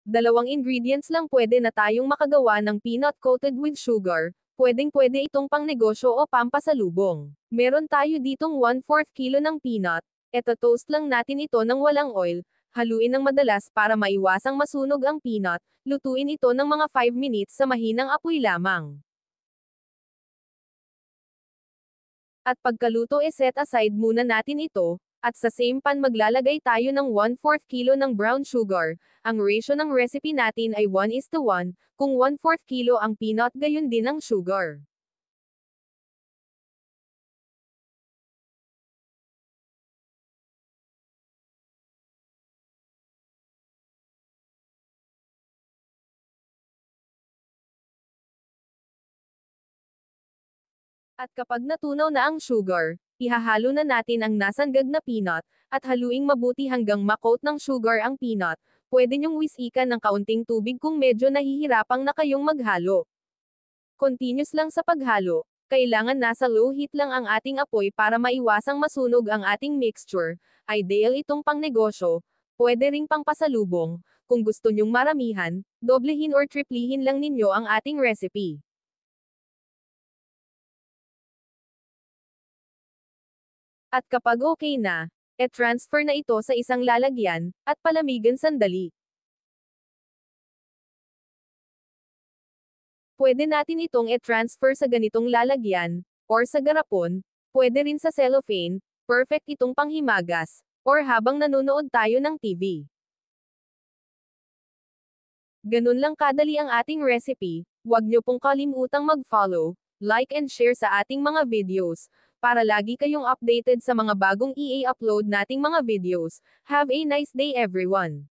Dalawang ingredients lang pwede na tayong makagawa ng peanut coated with sugar, pwedeng-pwede itong pangnegosyo o pampasalubong. Meron tayo ditong 1/4 kilo ng peanut, eto toast lang natin ito ng walang oil, haluin ng madalas para maiwasang masunog ang peanut, lutuin ito ng mga 5 minutes sa mahinang apoy lamang. At pagkaluto set aside muna natin ito, at sa same pan maglalagay tayo ng 1/4 kilo ng brown sugar. Ang ratio ng recipe natin ay 1:1, kung 1/4 kilo ang peanut gayon din ang sugar. At kapag natunaw na ang sugar, ihahalo na natin ang nasanggag na peanut, at haluing mabuti hanggang makoat ng sugar ang peanut. Pwede nyong wisikan ng kaunting tubig kung medyo nahihirapang na kayong maghalo. Continuous lang sa paghalo. Kailangan nasa low heat lang ang ating apoy para maiwasang masunog ang ating mixture. Ideal itong pangnegosyo. Pwede ring pangpasalubong. Kung gusto nyong maramihan, doblehin or triplihin lang ninyo ang ating recipe. At kapag okay na, transfer na ito sa isang lalagyan, at palamigan sandali. Pwede natin itong transfer sa ganitong lalagyan, or sa garapon, pwede rin sa cellophane, perfect itong panghimagas, or habang nanonood tayo ng TV. Ganun lang kadali ang ating recipe, huwag nyo pong kalimutang mag-follow, like and share sa ating mga videos, para lagi kayong updated sa mga bagong i-upload nating mga videos. Have a nice day everyone!